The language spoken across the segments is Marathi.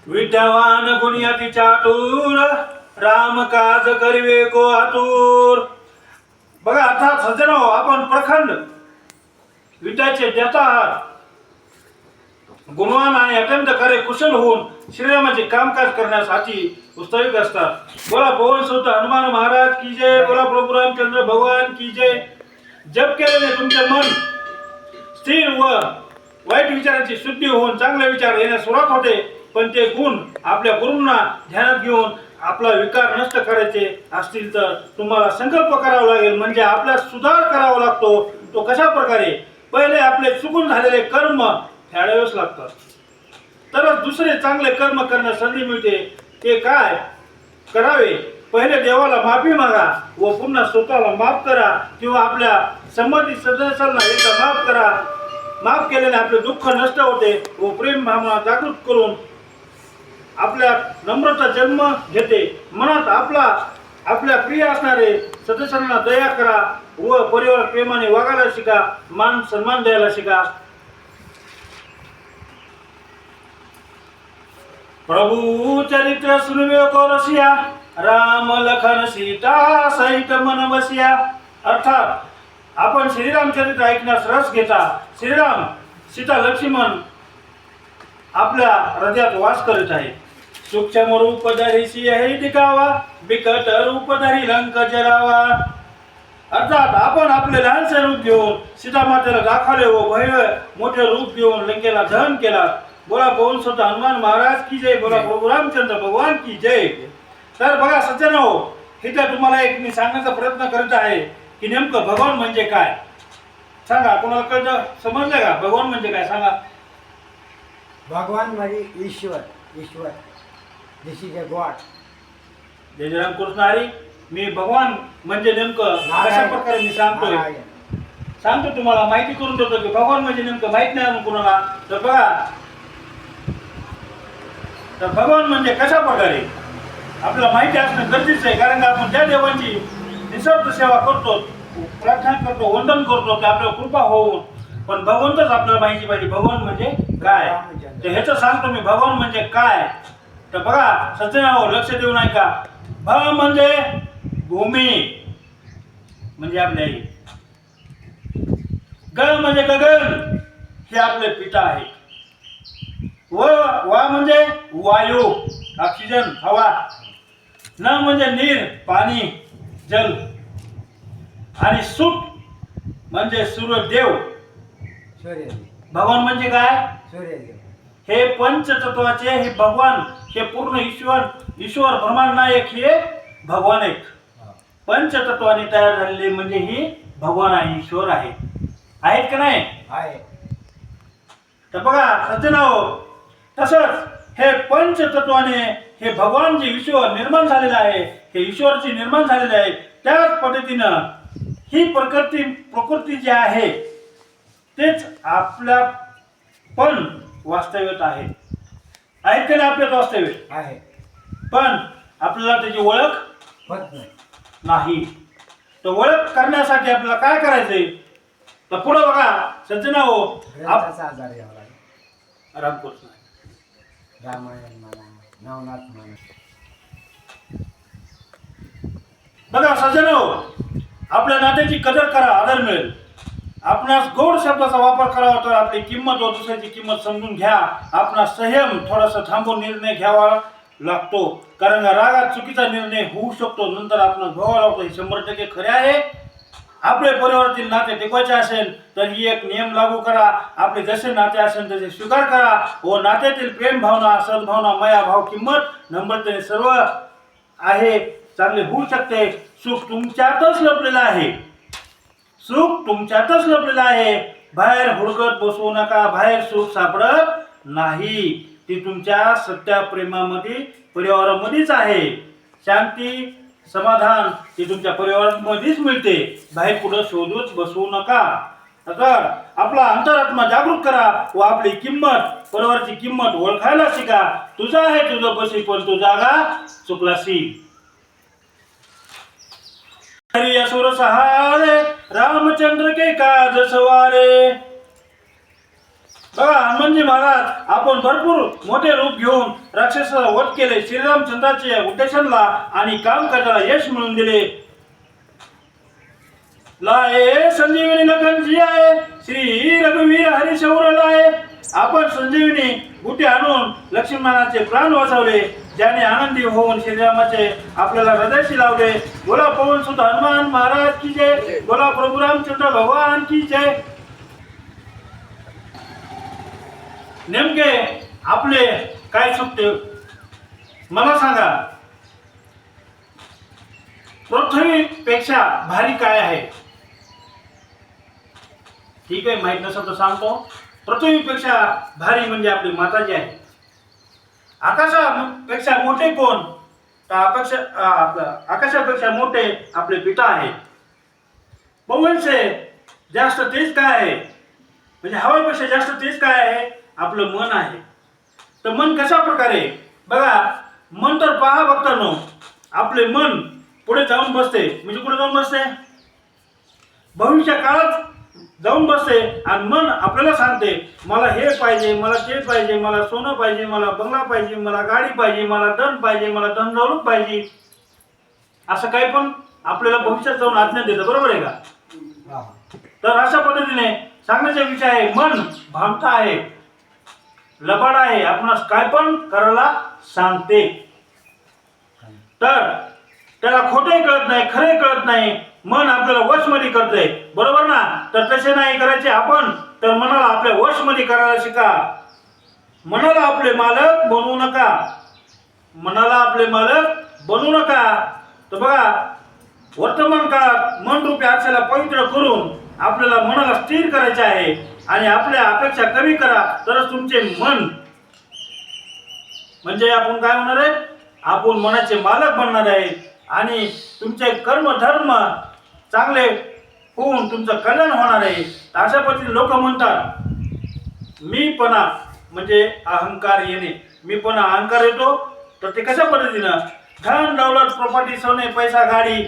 विद्यावान गुणी अति चातुर, राम काज करिवे को आतुर. बघा अर्थात सज्जनो, आपण प्रखंड विद्याचे ज्ञाता आहात. गुणवान आणि अत्यंत कार्य कुशल होऊन श्रीरामाचे कामकाज करण्यासाठी उत्साहित असतात. बोला पवन सुत हनुमान महाराज की जय. बोला प्रभू रामचंद्र भगवान की जय. जप केल्याने तुमचे मन स्थिर व वाईट विचारांची शुद्धी होऊन चांगले विचार येण्यास सुरुवात होते. पण ते गुण आपल्या गुरूंना ध्यानात घेऊन आपला विकार नष्ट करायचे असतील तर तुम्हाला संकल्प करावा लागेल. म्हणजे आपला सुधार करावा लागतो. तो कशा प्रकारे? पहिले आपले चुकून झालेले कर्म फेडावेच लागतात, तरच दुसरे चांगले कर्म करण्यास संधी मिळते. ते काय करावे? पहिले देवाला माफी मागा व पुन्हा स्वतःला माफ करा, किंवा आपल्या संबंधित सदस्यांना एकदा माफ करा. माफ केल्याने आपले दुःख नष्ट होते व प्रेम भावना जागृत करून आपल्या नम्रता जन्म घेते. मनात आपल्या प्रिय असणारे सदस्यांना दया करा व परिवार प्रेमाने वागायला शिका. मान सन्मान द्यायला शिका. प्रभु चरित्र सुनवे को रसिया, राम लखन सीता सहित मन बसिया. अर्थात आपण श्रीराम चरित्र ऐकण्यास रस घेता. श्रीराम सीता लक्ष्मण आपल्या हृदयात वास करीत आहे. सूक्ष्म रूपधारी सिंह दिखावा, बिकट रूपधारी लंक जरावा. अर्थात आपण आपले लहानसे रूप घेऊन सीतामातेला दाखवले व भव्य मोठे रूप घेऊन लंकेला दहन केला. बोला पवन सुत हनुमान महाराज की जय. बोला प्रभू रामचंद्र भगवान की जय. तर बघा सज्जनो, इथे तुम्हाला एक मी सांगण्याचा प्रयत्न करत आहे की नेमकं भगवान म्हणजे काय. सांगा, कोणाला कळतं? समजलं का भगवान म्हणजे काय? सांगा. भगवान म्हणजे ईश्वर. ईश्वर, दिस इज अ गॉड. जय जय राम कृष्ण हरी. मी भगवान म्हणजे नेमकं कशा प्रकारे मी सांगतो तुम्हाला, माहिती करून देतो की भगवान म्हणजे नेमकं माहित नाही कुणाला. तर बघा, तर भगवान म्हणजे कशा प्रकारे आपल्याला माहिती असणं गरजेचं आहे. कारण की आपण त्या देवांची निस्वार्थ सेवा करतो, प्रार्थना करतो, वंदन करतो की आपल्याला कृपा होऊन. पण भगवंतच आपल्याला माहिती पाहिजे भगवान म्हणजे काय. तर ह्याचं सांगतो मी भगवान म्हणजे काय. तर बघा सज्जनांनो, लक्ष देऊन ऐका. भ म्हणजे भूमी, म्हणजे आपल्या आई. ग म्हणजे गगन, हे आपले पिता आहे. वा म्हणजे वायू, ऑक्सिजन, हवा. न म्हणजे नीर, पाणी, जल. आणि सुत म्हणजे सूर्यदेव. भगवान म्हणजे काय? सूर्यदेव. हे पंचतत्वाचे हे भगवान, हे पूर्ण ईश्वर ब्रह्मांड नायक हे भगवान आहेत. पंचतत्वाने तयार झालेले म्हणजे ही भगवान आहे, ईश्वर आहे. आहेत का नाही? आहे. तर बघा सज्जनाओ, तसंच हे पंचतत्वाने हे भगवान जे ईश्वर निर्माण झालेलं आहे, हे ईश्वरची निर्माण झालेले आहे. त्याच पद्धतीनं ही प्रकृती जी आहे तेच आपल्या पण वास्तव्यात आहे. आहेत का नाही आपल्यात वास्तव्य आहे. पण आपल्याला त्याची ओळख होत नाही. तर ओळख करण्यासाठी आपल्याला काय करायचंय? तर पुढे बघा सज्जनाओ, आजार घ्यावा लागेल. रामकृष्ण रामायण म्हणा, नवनाथ म्हणा. बघा सज्जनाओ, आपल्या नात्याची कदर करा, आदर मिळेल. आपणास गोड शब्दाचा वापर करावा तर आपली किंमत व दुसऱ्याची किंमत समजून घ्या. आपणास संयम थोडासा थांबून निर्णय घ्यावा लागतो. कारण रागात चुकीचा निर्णय होऊ शकतो, नंतर आपण भोगावा लागतो. हे 100% खरे आहे. आपले परिवारातील नाते टिकवायचे असेल तर ही एक नियम लागू करा. आपले जसे नाते असेल तसे स्वीकार करा व नात्यातील प्रेम भावना, सद्भावना, माया भाव, किंमत नम्रतेने सर्व आहे चांगले होऊ शकते. सुख तुमच्यातच लपलेलं आहे. सुख तुमच्यातच लपलेलं आहे. बाहेर हुडकत बसवू नका. बाहेर सुख सापडत नाही. ती तुमच्या सत्या प्रेमामध्ये, परिवारामध्येच आहे. शांती, समाधान हे तुमच्या परिवारामध्येच मिळते. बाहेर कुठं शोधूच बसवू नका. तर आपला अंतरात्मा जागृत करा व आपली किंमत, परिवाराची किंमत ओळखायला शिका. तुझा आहे तुझं बसी, पण तू जागा चुकलासी. हरि असुर सहारे, रामचंद्र के काज सवारे. बघा हनुमानजी महाराज आपण भरपूर मोठे रूप घेऊन राक्षसाला वध केले, श्रीरामचंद्राच्या उद्देशाला आणि काम करण्याला यश मिळवून दिले. लाए संजीवनी लखन जियाए, श्री रघुवीर हरिशौर लाए. आपण संजीवनी गुटी आणून लक्ष्मणाचे प्राण वाचवले, ज्याने आनंदी होऊन श्रीरामाचे आपल्याला हृदयाशी लावले. बोला पवन सुत हनुमान महाराज की जय. बोला प्रभू रामचंद्र भगवान की जय. नेमके आपले काय चुकते मला सांगा. पृथ्वीपेक्षा भारी काय आहे? ठीक आहे, माहित नसेल तर सांगतो. पृथ्वीपेक्षा भारी म्हणजे आपली माताजी आहे. आकाशापेक्षा मोठे कोण? तर आकाशापेक्षा मोठे आपले पिता आहे. पवनसे जास्त तेज काय आहे? म्हणजे हवेपेक्षा जास्त तेज काय आहे? आपलं मन आहे. तर मन कशा प्रकारे? बघा, मन तर पहा बघतानो, आपले मन पुढे जाऊन बसते. म्हणजे कुठे जाऊन बसते? भविष्य काळात जाऊन बसते. आणि मन आपल्याला सांगते, मला हे पाहिजे, मला ते पाहिजे, मला सोनं पाहिजे, मला बंगला पाहिजे, मला गाडी पाहिजे, मला धन पाहिजे, मला धन दौलत पाहिजे. असं काही पण आपल्याला भविष्यात जाऊन आज्ञा देतं, बरोबर आहे का? तर अशा पद्धतीने सांगण्याचा विषय आहे, मन भामटा आहे, लबाड आहे, आपणास काय पण करायला सांगते. तर त्याला खोटे कळत नाही, खरे कळत नाही. मन आपल्याला वशमध्ये करते, बरोबर ना? तर तसे नाही करायचे आपण. तर मनाला आपल्या वशमध्ये करायला शिका. मनाला आपले मालक बनवू नका. मनाला आपले मालक बनवू नका. तर बघा, वर्तमान काळात मन रूपी आरशाला पवित्र करून आपल्याला मनाला स्थिर करायचे आहे. आणि आपल्या अपेक्षा कमी करा, तरच तुमचे मन, म्हणजे आपण काय होणार आहे? आपण मनाचे मालक बनणार आहे. आणि तुमचे कर्म धर्म चांगले होऊन तुमचं कल्याण होणार आहे. अशा पद्धतीने लोक म्हणतात मीपणा म्हणजे अहंकार येणे. मीपणा अहंकार येतो. तर ते कशा पद्धतीनं? धन दौलत प्रॉपर्टी सोने पैसा गाडी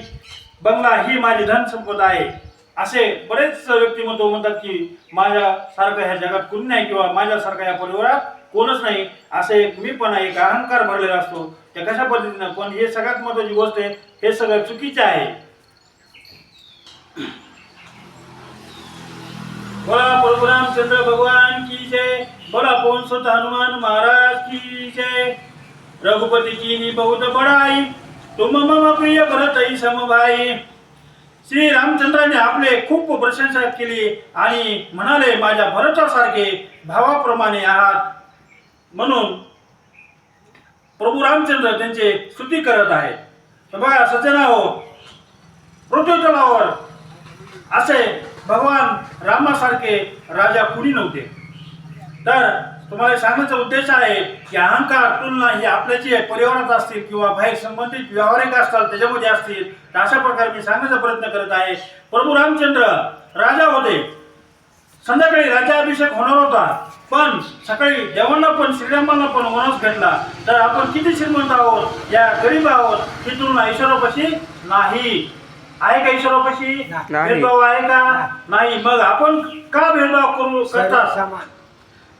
बंगला ही माझी धन संपदा आहे. असे बरेच व्यक्तिमत्व म्हणतात की माझ्यासारखं ह्या जगात कोणी नाही, किंवा माझ्यासारखा या परिवारात कोणच नाही. असे एक मीपणा, एक अहंकार भरलेला असतो. त्या कशा पद्धतीनं? पण हे सगळ्यात महत्त्वाची गोष्ट आहे, हे सगळं चुकीचे आहे. बोला प्रभू रामचंद्र भगवान की जय. बोला पवन सुत हनुमान महाराज की जय. रघुपति की बहुत बड़ाई, तुम मम प्रिय भरत समभाई. श्री रामचंद्राने आपले खूप प्रशंसा केली आणि म्हणाले, माझ्या भरतासारखे भावाप्रमाणे आहात. म्हणून प्रभू रामचंद्र त्यांचे स्तुती करत आहेत. तर बघा सज्जनाहो, पृथ्वी तलावर असे भगवान रामासारखे राजा कुणी नव्हते. तर तुम्हाला सांगण्याचा उद्देश आहे की अहंकार तुलना ही आपल्या जे परिवारात असतील किंवा बाहेर संबंधित व्यावहारिक असतात त्याच्यामध्ये असतील, तर अशा प्रकारे मी सांगण्याचा प्रयत्न करत आहे. प्रभू रामचंद्र राजा होते. संध्याकाळी राज्याभिषेक होणार होता, पण सकाळी देवांना पण श्रीरामांना पण वनवास भेटला. तर आपण किती श्रीमंत आहोत, या गरीब आहोत, ही तुलना ईश्वरापाशी नाही. आहे का ईश्वरापाशी? भेदभाव आहे का? नाही. मग आपण का भेदभाव करू करतात?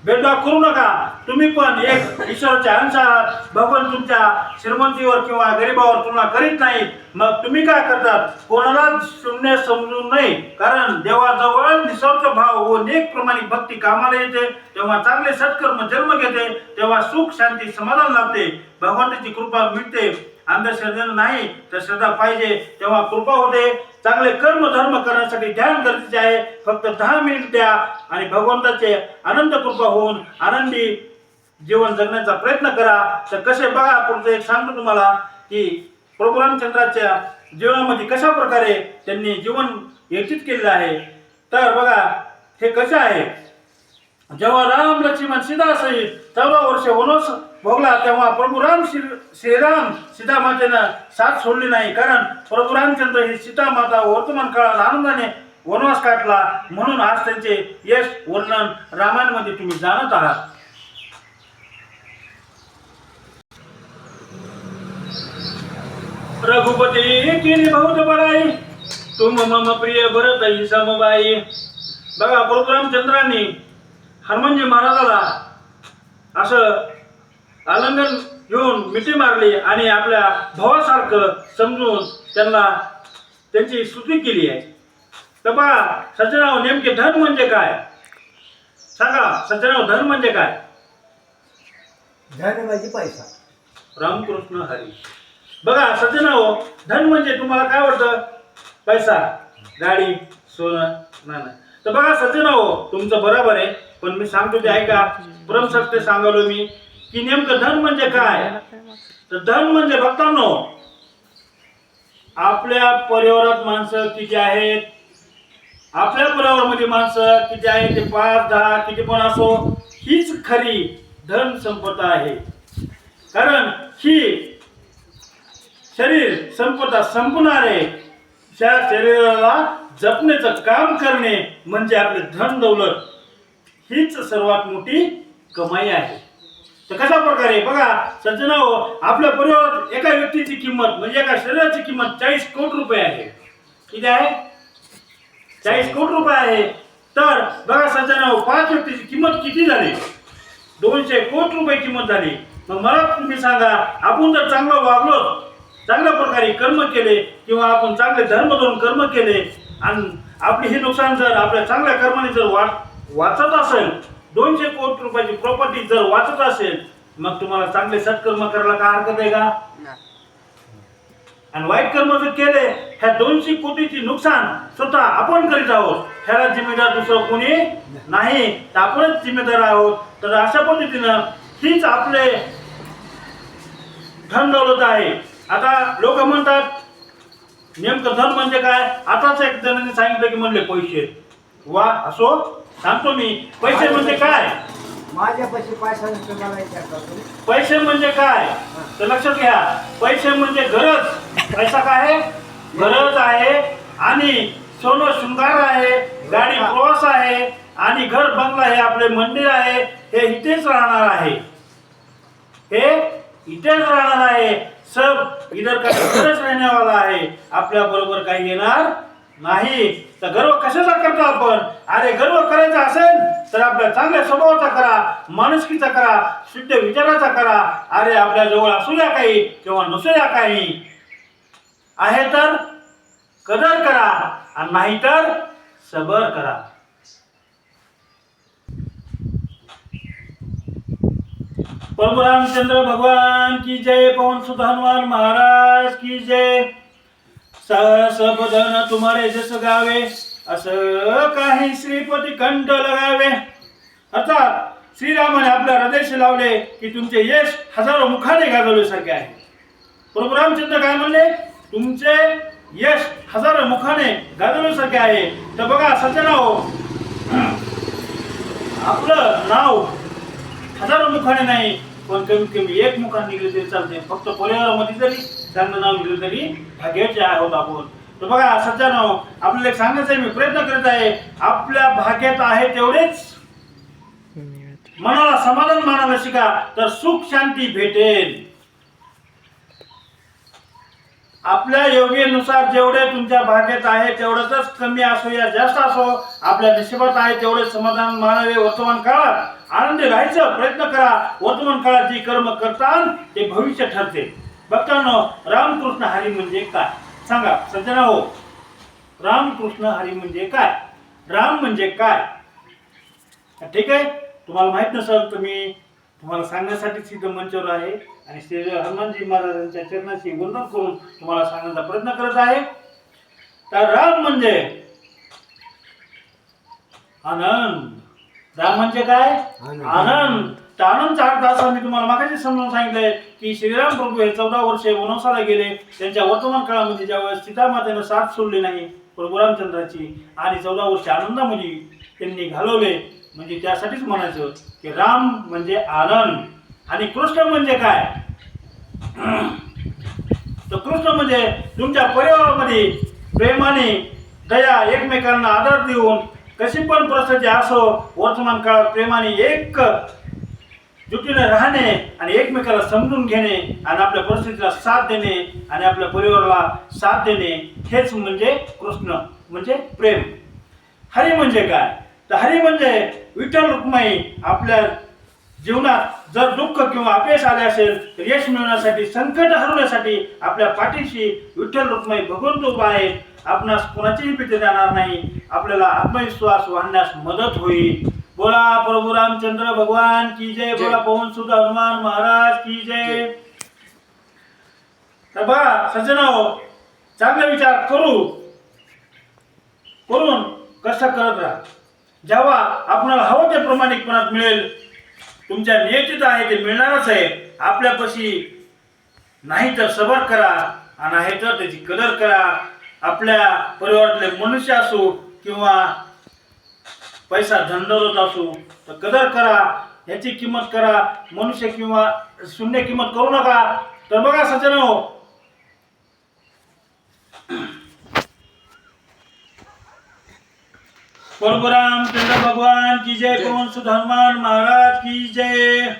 भेदभाव करू नका. तुम्ही पण एक ईश्वराचे अंश आहात. भगवान तुमच्या श्रीमंतीवर किंवा गरिबावर तुलना करीत नाहीत. मग तुम्ही काय करतात? कोणाला शून्य समजू नये. कारण देवाजवळ निस्वार्थ भाव व नेक प्रमाणिक भक्ती कामाला येते. तेव्हा चांगले सत्कर्म जन्म घेते. तेव्हा सुख शांती समाधान लाभते. भगवंताची कृपा मिळते. अंधश्रद्धेने नाही तर श्रद्धा पाहिजे, तेव्हा कृपा होते. चांगले कर्म धर्म करण्यासाठी ध्यान गरजेचे आहे. फक्त 10 मिनिट द्या आणि भगवंताचे अनंत कृपा होऊन आनंदी जीवन जगण्याचा प्रयत्न करा. तर कसे बघा, पुढचं एक सांगतो तुम्हाला की प्रभू रामचंद्राच्या जीवनामध्ये कशा प्रकारे त्यांनी जीवन व्यतीत केलेलं आहे. तर बघा हे कसं आहे. जेव्हा राम लक्ष्मण सीता सहित 14 वर्ष वनवास भोगला, तेव्हा प्रभू श्रीराम सीता मातेनं साथ सोडली नाही. कारण प्रभू रामचंद्र ही सीता माता वर्तमान काळात आनंदाने वनवास काढला. म्हणून आज त्यांचे यश वर्णन रामायणामध्ये तुम्ही जाणत आहात. रघुपति की बहुत बड़ाई, तुम मम प्रिय भरत समभाई. बघा प्रभू रामचंद्रांनी हनुमानजी महाराजाला असं आलिंगन घेऊन मिठी मारली आणि आपल्या भावासारखं समजून त्यांना त्यांची स्तुती केली आहे. तर पहा सज्जनाओ, नेमके धन म्हणजे काय? सांगा सज्जनाओ, धन म्हणजे काय? धन म्हणजे पैसा. रामकृष्ण हरी. बघा सज्जनाओ, धन म्हणजे तुम्हाला काय वाटतं? पैसा, गाडी, सोनं? नाही. तर बघा सज्जनाओ, तुमचं बरोबर आहे, पण मी सांगतो ते ऐका. परमसत्य सांगालो मी की नेमकं धन म्हणजे काय. तर धन म्हणजे भक्तांनो, आपल्या परिवारात माणसं किती आहेत, आपल्या परिवारामध्ये माणसं किती आहेत, ते 5, 10 किती पण असो, हीच खरी धन संपदा आहे. कारण ही शरीर संपदा संपणार आहे. त्या शरीराला जपण्याचं काम करणे म्हणजे आपले धन दौलत, हीच सर्वात मोठी कमाई आहे. तर कशा प्रकारे बघा सज्जनाओ, आपल्या परिवारात एका व्यक्तीची किंमत म्हणजे एका शरीराची किंमत 40 कोटी रुपये आहे. किती आहे? 40 कोटी रुपये आहे. तर बघा सज्जनाओ, 5 व्यक्तीची किंमत किती झाली? 200 कोटी रुपये किंमत झाली. मग मला तुम्ही सांगा, आपण जर चांगलं वागलो, चांगल्या प्रकारे कर्म केले, किंवा आपण चांगले धर्म धरून कर्म केले आणि आपली हे नुकसान जर आपल्या चांगल्या कर्माने जर वाचत असेल, 200 कोटी रुपयाची प्रॉपर्टी जर वाचत असेल, मग तुम्हाला चांगले सत्कर्म करायला काय हरकत आहे का? आणि वाईट कर्म जर केले, ह्या 200 कोटीची नुकसान स्वतः आपण करीत आहोत. ह्याला जिम्मेदार दुसरं कोणी नाही, तर आपणच जिम्मेदार आहोत. तर अशा पद्धतीनं हीच आपले धन दौलत आहे. आता लोक म्हणतात नेमकं धन म्हणजे काय? आताच एक जणांनी सांगितलं की म्हणले पैसे. वा, असो, सांगतो मी. पैसे म्हणजे काय? माझ्यापाशी पैसा नसतो, मला विचारता तुम्ही. पैसे म्हणजे काय? तर लक्षात घ्या, पैसे म्हणजे गरज. पैसा काय आहे? गरज आहे. आणि सोनं शृंगार आहे, गाडी प्रवास आहे, आणि घर बंगला हे आपले मंदिर आहे. हे इथेच राहणार आहे, हे इथेच राहणार आहे. सब इधर का इधरच रहने वाला आहे, आपल्या बरोबर काही येणार नाही. तर गर्व कशाचा करतो आपण? अरे गर्व करायचा असेल तर आपल्या चांगल्या स्वभावाचा करा, माणुसकीचा करा, शुद्ध विचाराचा करा. अरे आपल्या जवळ असू द्या काही किंवा नसू द्या काही, आहे तर कदर करा आणि नाही तर सबर करा. प्रभु रामचंद्र भगवान की जय. पवन सुत हनुमान महाराज की जय. सहसबदन तुम्हारे जस गावे, असं काही श्रीपती कंठ लगावे. अर्थात श्रीरामाने आपल्या हृदयाशी लावले की तुमचे यश हजारो मुखाने गाजवल्यासारखे आहे. प्रभु रामचंद्र काय म्हणले? तुमचे यश हजारो मुखाने गाजवल्यासारखे आहे. तर बघा सज्जनाओ, आपलं नाव हजारो मुखाने नाही, पण कमीत कमी एक मुखाने निघले तरी चालते. फक्त परिवारामध्ये जरी चांगलं नाव निघलं तरी भाग्याचे आहोत आपण. तर बघा सज्जनाओ, आपल्याला एक सांगायचं मी प्रयत्न करत आहे, आपल्या भाग्यात आहे तेवढेच मनाला समाधान मानायला शिका, तर सुख शांती भेटेल. आपल्या योग्यनुसार जेवढे तुमच्या भाग्यात आहे तेवढंच कमी असो या जास्त असो, आपल्या नशिबात आहे तेवढे समाधान मानावे. वर्तमान काळात आनंदी राहायचा प्रयत्न करा. वर्तमान काळात जी कर्म करतात ते भविष्य ठरते. भक्तांनो, रामकृष्ण हरी म्हणजे काय? सांगा सज्जनाओ, रामकृष्ण हरी म्हणजे काय? राम म्हणजे काय? ठीक आहे, तुम्हाला माहित नसेल तर मी तुम्हाला सांगण्यासाठी सिद्ध मंचावर आहे आणि श्री हनुमानजी महाराजांच्या चरणाशी वंदन करून तुम्हाला सांगण्याचा प्रयत्न करत आहे. तर राम म्हणजे आनंद. राम म्हणजे काय? आनंद. तर आनंदचा अर्थ असा मी तुम्हाला मागाशी समजून सांगितलंय की श्रीराम प्रभू हे 14 वर्षे वनवासाला गेले. त्यांच्या वर्तमान काळामध्ये ज्यावेळेस सीतामातेनं साथ सोडली नाही प्रभू रामचंद्राची, आणि 14 वर्षे आनंदामध्ये त्यांनी घालवले, म्हणजे त्यासाठीच म्हणायचं की राम म्हणजे आनंद. आणि कृष्ण म्हणजे काय? तर कृष्ण म्हणजे तुमच्या परिवारामध्ये प्रेमाने, दया, एकमेकांना आदर देऊन कशी पण परिस्थिती असो, वर्तमान काळात प्रेमाने एक जुटीने राहणे आणि एकमेकाला समजून घेणे आणि आपल्या परिस्थितीला साथ देणे आणि आपल्या परिवाराला साथ देणे, हेच म्हणजे कृष्ण म्हणजे प्रेम. हरी म्हणजे काय? तर हरी म्हणजे विठ्ठल रुक्माई आपल्या जीवनात जर दुःख किंवा अपयश आले असेल तर यश मिळवण्यासाठी संकट हरवण्यासाठी आपल्या पाठीशी विठ्ठल रुक्माई भगवंत उभा आहे. आपणास कोणाचीही भीती जाणार नाही. आपल्याला आत्मविश्वास वाढण्यास मदत होईल. बोला प्रभू रामचंद्र भगवान की जय. बोला पवन सुत हनुमान महाराज की जय. तर बघा सज्जनाओ, चांगले विचार करून कष्ट करत राहा. जेव्हा आपल्याला हवं ते प्रामाणिकपणात मिळेल, तुमच्या नियतीत आहे ते मिळणारच आहे. आपल्यापाशी नाही तर सबर करा आणि आहे तर त्याची कदर करा. आपल्या परिवारातले मनुष्य असो किंवा पैसा धनदौलत असो तर कदर करा, याची किंमत करा. मनुष्य किंवा शून्य किंमत करू नका. तर बघा सज्जनो, प्रभु रामचंद्र भगवान की जय. पवन सुत हनुमान महाराज की जय.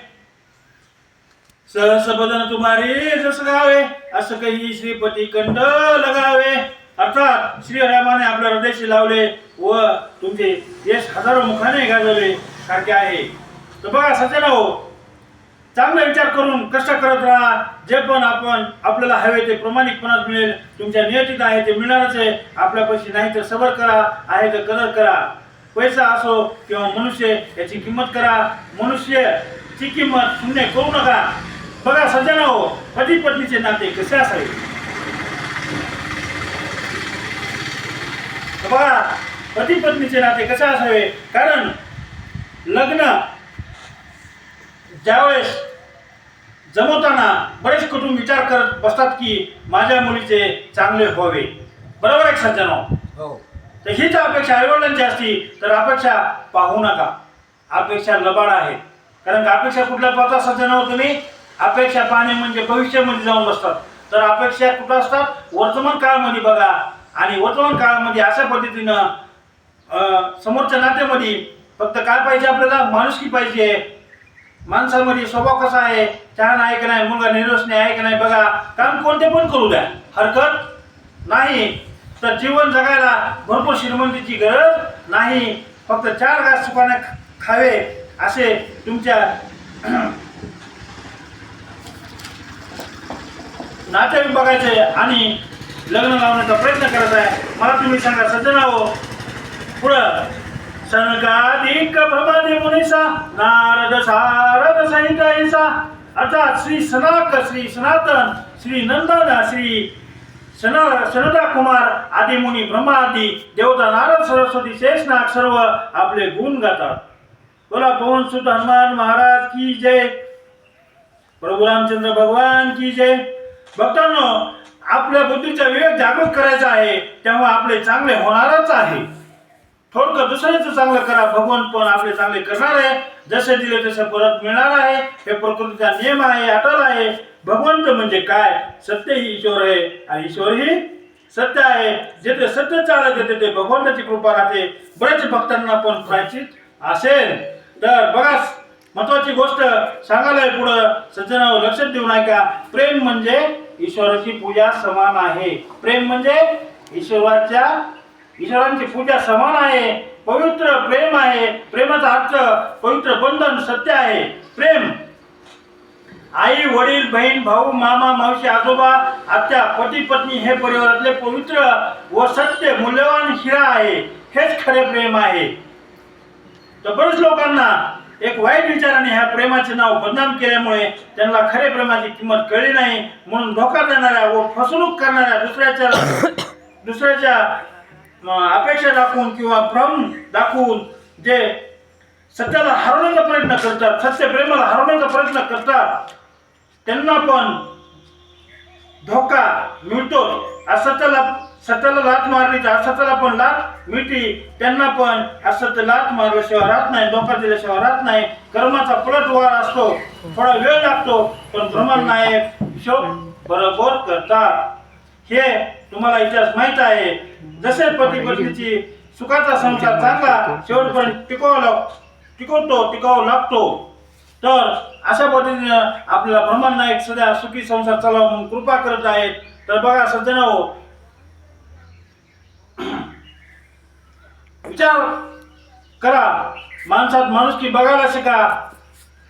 सहस बदन तुम्हारे जस गावे, असं काही श्रीपती कंठ लगावे. अर्थात श्रीरामाने आपल्या हृदयाशी लावले व तुमचे यश हजारो मुखाने गाजवले सारखे आहे. तर बघा सज्जनो, चांगला विचार करून कष्ट करत राहा. जे पण आपल्याला हवे ते प्रामाणिकपणात मिळेल. तुमच्या नियतीत आहे ते मिळणारच आहे. आपल्यापाशी नाही तर सबर करा, आहे तर कदर करा. पैसा असो किंवा मनुष्य, याची किंमत करा. मनुष्याची किंमत शून्य करू नका. बघा सज्जनो, पती पत्नीचे नाते कसे असावे. बघा पती पत्नीचे नाते कसे असावे. कारण लग्न ज्यावेळेस जमवताना बरेच कुटुंब विचार करत बसतात की माझ्या मुलीचे चांगले व्हावे. बरोबर आहे सज्जनो. हो. तर हीच अपेक्षा आईवडिलांची असती तर अपेक्षा पाहू नका. अपेक्षा लबाड आहेत. कारण का अपेक्षा कुठल्या पाहता सज्जनो तुम्ही? अपेक्षा पाहणे म्हणजे भविष्यामध्ये जाऊन बसतात. तर अपेक्षा कुठं असतात? वर्तमान काळामध्ये बघा. आणि वर्तमान काळामध्ये अशा पद्धतीनं समोरच्या नात्यामध्ये फक्त काय पाहिजे आपल्याला? माणुसकी पाहिजे. माणसामध्ये स्वभाव कसा आहे, छान आहे की नाही, मुलगा निर्वसनी आहे की नाही बघा. काम कोणते पण करू द्या, हरकत नाही. तर जीवन जगायला भरपूर श्रीमंतीची गरज नाही. फक्त 4 घास सुखाने खावे असे तुमच्या नाते बघायचे आणि लग्न लावण्याचा प्रयत्न करायचा आहे. मला तुम्ही सांगा सज्जनाओ, पुढं सनकादिक प्रभादी मुनीसा नारद सारद सहित ऐसा. अर्थात श्री सनाक, श्री सनातन, श्री नंदन, श्री सनदा कुमार आदी मुनी, ब्रह्मा आदी देवता, नारद, सरस्वती, शेषनाग सर्व आपले गुण गातात. बोला पवन सुत हनुमान महाराज की जय. प्रभू रामचंद्र भगवान की जय. भक्तांनो, आपल्या बुद्धीचा विवेक जागृत करायचा आहे, तेव्हा आपले चांगले होणारच आहे. थोडक्यात दुसऱ्याचं चांगलं करा, भगवान पण आपले चांगले करणार आहे. जसे दिले तसे परत मिळणार आहे. हे प्रकृतीचा नियम आहे, अटल आहे. भगवंत म्हणजे काय? सत्य ही ईश्वर आहे आणि ईश्वर ही सत्य आहे. जेथे सत्य चालत येते ते भगवंताची कृपा राहते. बरेच भक्तांना पण प्रायचित असेल. तर बघा, महत्वाची गोष्ट सांगायला पुढं सज्जनावर लक्षात देऊ नका. प्रेम म्हणजे ईश्वराची पूजा समान आहे. प्रेम म्हणजे ईश्वरांची पूजा समान आहे. पवित्र प्रेम आहे. प्रेमाचा अर्थ पवित्र बंधन, सत्य आहे. प्रेम आई वडील बहीण भाऊ मामा मावशी आजोबा आत्या पती पत्नी हे परिवारातले पवित्र व सत्य मूल्यवान हिरा आहे. हेच खरे प्रेम आहे. तर बरेच लोकांना एक वाईट विचाराने ह्या प्रेमाचे नाव बदनाम केल्यामुळे त्यांना खरे प्रेमाची किंमत कळली नाही. म्हणून धोका देणाऱ्या व फसवणूक करणाऱ्या दुसऱ्याच्या अपेक्षा दाखवून किंवा भ्रम दाखवून जे सत्याला हरवण्याचा प्रयत्न करतात, सत्य प्रेमाला हरवण्याचा प्रयत्न करतात, त्यांना पण धोका मिळतो. सत्याला लात मारली तर असत्याला पण लात मिळते. त्यांना पण असत्य लात मारल्याशिवाय राहत नाही, धोका दिल्याशिवाय राहत नाही. कर्माचा पलटवार असतो, थोडा वेळ लागतो, पण ब्रह्मनायक हिशोब बरोबर करतात. हे तुम्हाला इतिहास माहित आहे. जसे पती पत्नीची सुखाचा संसार चांगला शेवटपर्यंत टिकावा लागतो. तर अशा पद्धतीनं आपल्याला ब्रह्मनायक सध्या सुखी संसार चालावा म्हणून कृपा करत आहेत. तर बघा विचार करा, माणसात माणुसकी बघायला शिका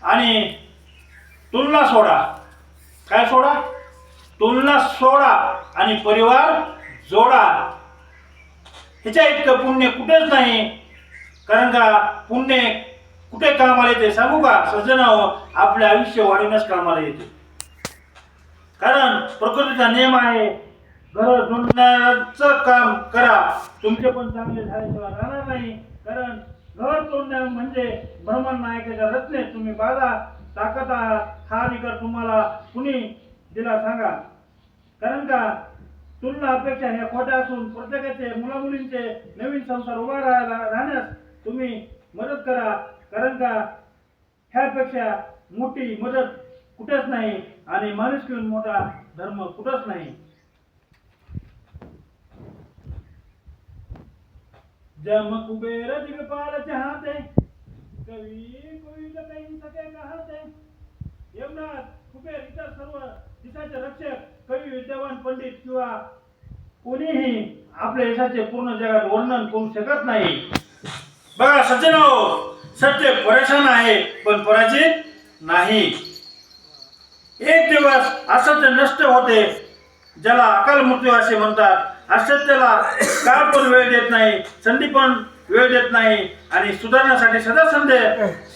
आणि तुलना सोडा. काय सोडा? तुलना सोडा आणि परिवार जोडा. ह्याच्या इतकं पुण्य कुठेच नाही. कारण का पुण्य कुठे कामाला येते सांगू का सज्जनाओ? आपले आयुष्य वाढवण्यास कामाला येते. कारण प्रकृतीचा नियम आहे, घर जोडण्याचं काम करा, तुमचे पण चांगले झाल्याशिवाय राहणार नाही. कारण घर तोडण्या म्हणजे ब्रह्मन नायकाच्या रचनेत तुम्ही बाधा टाकत आहात. हा अधिकार तुम्हाला कुणी दिला सांगा? कारण का तुलना अपेक्षा ह्या खोट्या असून प्रत्येकाचे मुलामुलींचे नवीन संसार उभा राहण्यास तुम्ही मदत करा. कारण का ह्यापेक्षा मोठी मदत कुठेच नाही आणि माणुसकीहून मोठा धर्म कुठंच नाही. जम कुबेर दिगपाल चाहते, कवी कोई कहीं सके कहते. यमनाथ, कुबेर इतर सर्व दिशाचे रक्षक, कवी, विद्यावान, पंडित किंवा कोणीही आपल्या यशाचे पूर्ण जगात वर्णन करू शकत नाही. बघा सज्जनाओ, सत्य परेशान आहे पण पराजित नाही. एक दिवस असत्य नष्ट होते, ज्याला अकाल मृत्यू असे म्हणतात. असत्याला काळ पण वेळ देत नाही, संधी पण वेळ देत नाही आणि सुधारण्यासाठी सदा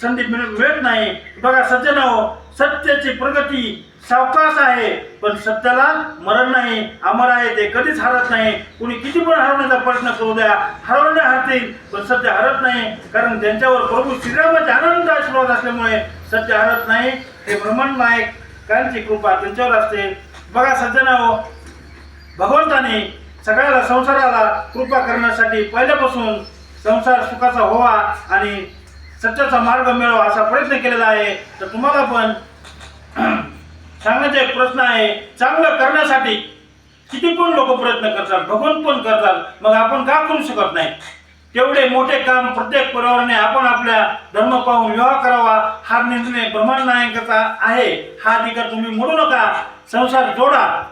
संधी मिळत नाही. बघा सज्जनाओ, सत्याची प्रगती सावकाश आहे पण सत्याला मरण नाही, अमर आहे. ते कधीच हरत नाही. कुणी किती पण हरवण्याचा प्रयत्न करू द्या, हरवणे हरतील पण सत्य हरत नाही. कारण त्यांच्यावर प्रभू श्रीरामाचे आनंद आशीर्वाद असल्यामुळे सत्य हरत नाही. हे ब्रह्मन नायकांची कृपा त्यांच्यावर असते. बघा सज्जनाओ, भगवंताने सगळ्याला संसाराला कृपा करण्यासाठी पहिल्यापासून संसार सुखाचा व्हावा आणि सत्याचा मार्ग मिळावा असा प्रयत्न केलेला आहे. तर तुम्हाला पण सांगण्याचा एक प्रश्न आहे, चांगलं करण्यासाठी किती पण लोक प्रयत्न करतात, भगवंत पण करतात, मग आपण का करू शकत नाही? तेवढे मोठे काम प्रत्येक परिवाराने आपण आपल्या धर्म पाहून विवाह करावा हा निर्णय ब्रह्मन नायकाचा आहे. हा अधिकार तुम्ही मोडू नका. संसार जोडा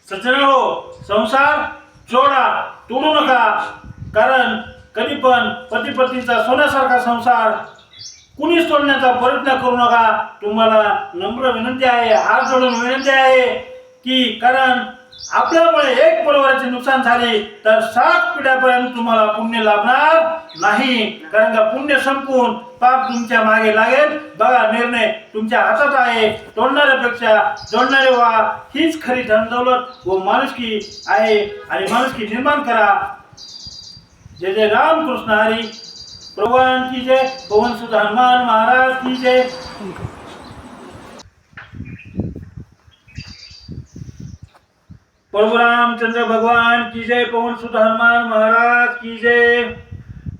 सज्जनाओ, संसार जोडा, तोडू नका. कारण कधी पण पती पत्नीचा सोन्यासारखा संसार कुणीच तोडण्याचा प्रयत्न करू नका. तुम्हाला नम्र विनंती आहे, हात जोडून विनंती आहे की कारण आपल्यामुळे एक परिवाराचे नुकसान झाले तर 7 पिढ्यापर्यंत तुम्हाला पुण्य लाभणार नाही. कारण का पुण्य संपून पाप तुमच्या मागे लागेल. बघा निर्णय तुमच्या हातात आहे. तोडणाऱ्यापेक्षा जोडणारे व्हा, हीच खरी धनदौलत व माणुसकी आहे आणि माणुसकी निर्माण करा. जय जय रामकृष्ण हरी. भगवान की जय. पवन सुत हनुमान महाराज की जय. प्रभु रामचंद्र भगवान की जय. पवन सुत हनुमान महाराज की जय.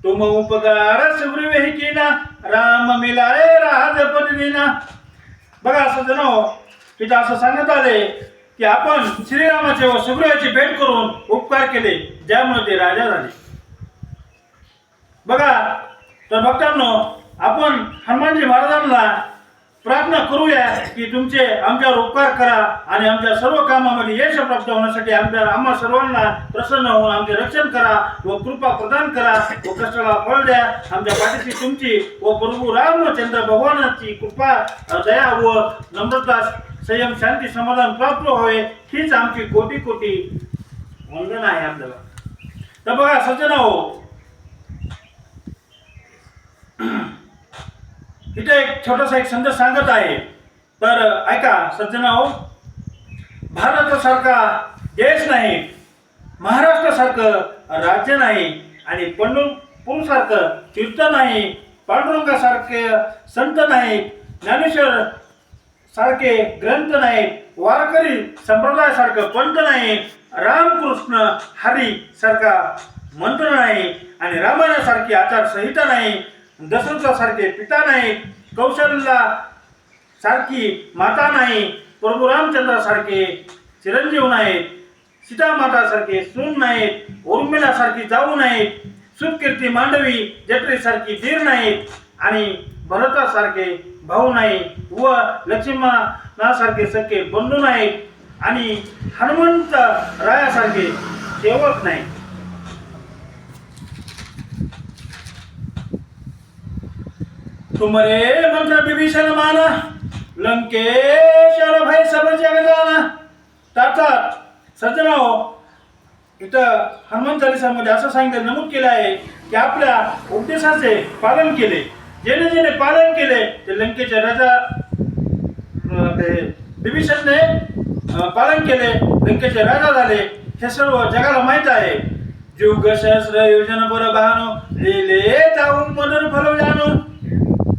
तुम उपकार सुग्रीव कीना, राम मिलाए राजपद दीना. बघा सज्जनो, तिथं असं सांगण्यात आले की आपण श्रीरामाचे व सुग्रीवाची भेट करून उपकार केले, ज्यामुळे ते राजा झाले. बघा तर भक्तांनो, आपण हनुमानजी महाराजांना प्रार्थना करूया की तुमचे आमच्यावर उपकार करा आणि आमच्या सर्व कामामध्ये यश प्राप्त होण्यासाठी आम्हा सर्वांना प्रसन्न होऊन आमचे रक्षण करा व कृपा प्रदान करा व कष्टाला फळ द्या. आमच्या पाठीशी तुमची व प्रभू रामचंद्र भगवानाची कृपा, दया व नम्रता, संयम, शांती, समाधान प्राप्त व्हावे, हीच आमची कोटी कोटी वंदन आहे आपल्याला. तर बघा सज्जनाओ, इथे एक छोटासा एक संदेश सांगत आहे. तर ऐका सज्जनाओ, भारतासारखा देश नाही, महाराष्ट्रासारखं राज्य नाही आणि पंढरपूरसारखं तीर्थ नाही, पांडुरंगासारखे संत नाही, ज्ञानेश्वर सारखे ग्रंथ नाही, वारकरी संप्रदायासारखं पंथ नाही, रामकृष्ण हरी सारखा मंत्र नाही आणि रामायणासारखी आचारसंहिता नाही, दशरथासारखे पिता नाही, कौशल्या सारखी माता नाही, प्रभू रामचंद्रासारखे चिरंजीव नाहीत, सीतामातासारखे सून नाहीत, उर्मिलासारखी जाऊ नाहीत, सुतकीर्ती मांडवी जत्रेसारखी धीर नाहीत आणि भरतासारखे भाऊ नाही व लक्ष्मणासारखे सख्खे बंधू नाहीत आणि हनुमंत रायासारखे सेवक नाही. तुमरे मंत्र विभीषण माना लंकेश्वर भय सब जग जाना. अर्थात सज्जनाओ, इथं हनुमान चालिसामध्ये असं सांगितलं, नमूद केलं आहे की आपल्या उपदेशाचे पालन केले, जेणे जेणे पालन केले ते लंकेचे राजा विभीषणने पालन केले, लंकेचे राजा झाले. हे सर्व जगाला माहित आहे. युग सहस्र योजन बर बहानो लिहिले ताऊ मधुर फल जाणो.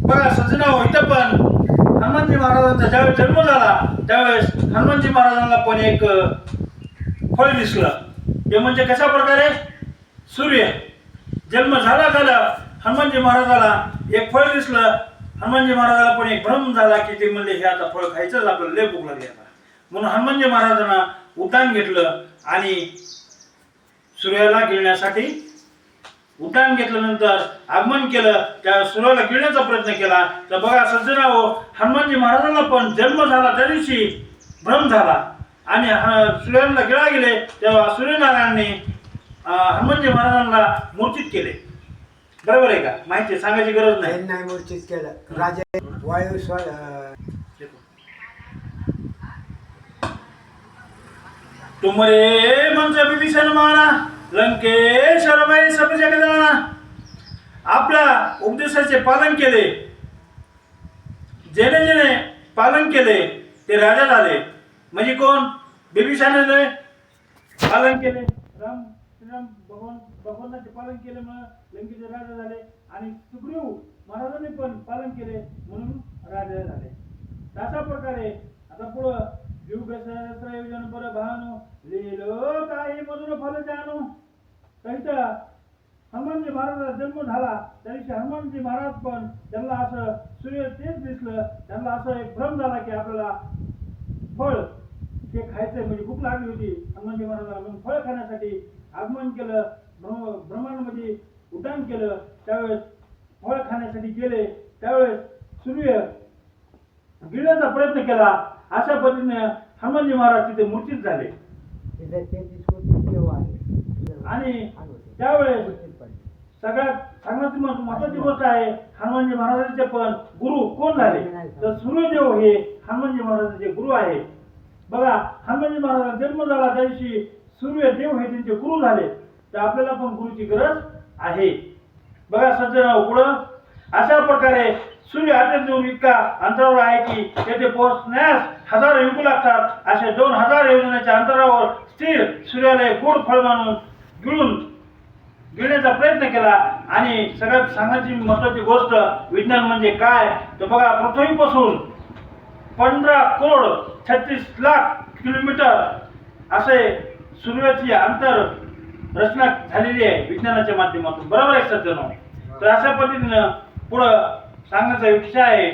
बघा सज्जनाओ, इथं पण हनुमानजी महाराजांचा ज्यावेळेस जन्म झाला त्यावेळेस हनुमानजी महाराजांना पण एक फळ दिसलं. ते म्हणजे कशा प्रकारे, सूर्य. जन्म झाला हनुमानजी महाराजाला एक फळ दिसलं. हनुमानजी महाराजाला पण एक भ्रम झाला की ते म्हणले हे आता फळ खायचंच, आपल्याला लय भूक लागली आता. म्हणून हनुमानजी महाराजांना उड्डाण घेतलं आणि सूर्याला गिळण्यासाठी उड्डाण घेतल्यानंतर आगमन केलं, त्या सूर्याला गिळण्याचा प्रयत्न केला. तर बघा सज्जनाओ, हनुमानजी महाराजांना पण जन्म झाला त्या दिवशी भ्रम झाला आणि सूर्याला गिळा गेले तेव्हा सूर्यनारायणाने हनुमानजी महाराजांना मूर्छित केले. बरोबर आहे का? माहिती सांगायची गरज नाही. नाही मूर्छित केलं. राजा वायू तुमरे मंत्र विभीषण माना लंकेश्वर भय सब जग जाना. आपल्या उपदेशाचे पालन केले, जेणे जेणे पालन केले ते राजा झाले. म्हणजे कोण? विभीषणाने पालन केले, श्रीराम भगवानाचे पालन केले म्हणून लंकेचे राजा झाले. आणि सुग्रीव महाराजांनी पण पालन केले म्हणून राजा झाले. अशा प्रकारे आता पुढं युग सहस्र योजन बर भानु लिहिलो काही मधुर फल जाणू. तर हनुमानजी महाराजांचा जन्म झाला त्या दिवशी हनुमानजी महाराज पण त्यांना असं सूर्य तेच दिसलं, त्यांना असं एक भ्रम झाला की आपल्याला फळ ते खायचंय, म्हणजे भूक लागली होती हनुमानजी महाराजांना. म्हणून फळ खाण्यासाठी आगमन केलं, ब्रह्मांडमध्ये उड्डाण केलं. त्यावेळेस फळ खाण्यासाठी गेले त्यावेळेस सूर्य गिळण्याचा प्रयत्न केला. अशा पद्धतीने हनुमानजी महाराज तिथे मूर्छित झाले. आणि त्यावेळेस सगळ्यात सांगण्याची महत्वाची गोष्ट आहे, हनुमानजी महाराजांचे पण गुरु कोण झाले? तर सूर्यदेव हे हनुमानजी महाराजांचे गुरु आहे. बघा, हनुमानजी महाराजांचा जन्म झाला त्या दिवशी सूर्यदेव हे त्यांचे गुरु झाले. तर आपल्याला पण गुरुची गरज आहे. बघा सज्जनाओ, पुढं अशा प्रकारे सूर्य अत्यंत इतका अंतरावर आहे की तेथे पोहोचण्यास 1000 युग लागतात. असे 2000 योजनेच्या अंतरावर स्थिर सूर्याला एक गोड फळ मानून गिळण्याचा प्रयत्न केला. आणि सगळ्यात सांगायची महत्वाची गोष्ट, विज्ञान म्हणजे काय तर बघा, पृथ्वीपासून 15 करोड 36 लाख किलोमीटर असे सूर्याची अंतर रचना झालेली आहे विज्ञानाच्या माध्यमातून. बरोबर आहे सज्जनो? तर अशा पद्धतीनं पुढं सांगण्याचा विषय आहे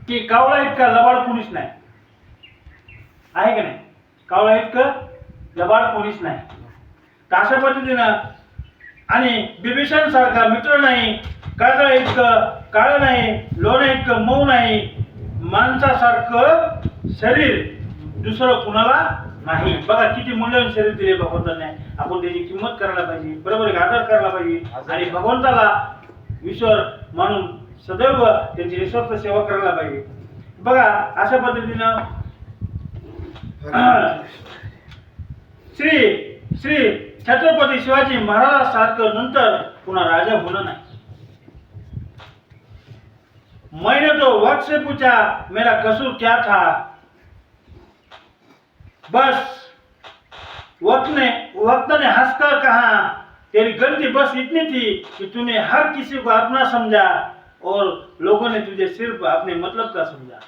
की कावळा इतका लबाड कोणीच नाही, आहे का नाही? कावळा इतकं लबाड कोणीच नाही. तर अशा पद्धतीनं आणि विभीषण सारखा मित्र नाही, काळा इतकं काळं नाही, लोणे इतकं मऊ नाही, माणसासारखं शरीर दुसरं कुणाला नाही. बघा किती मूल्यवान शरीर दिले भगवंताने, आपण त्याची किंमत करायला पाहिजे. बरोबर आहे, आदर करायला पाहिजे आणि भगवंताला ईश्वर म्हणून सदैव त्यांची निस्वार्थ सेवा करायला पाहिजे. बघा अशा पद्धतीनं श्री छत्रपती शिवाजी महाराज सारखं नंतर पुन्हा राजा होणं नाही. मैंने तो वक्त से पूछा मेरा कसूर क्या था, बस वक्त ने हंसकर कहा तेरी गलती बस इतनी थी कि तूने हर किसी को अपना समझा और लोगों ने तुझे सिर्फ अपने मतलब का समझा.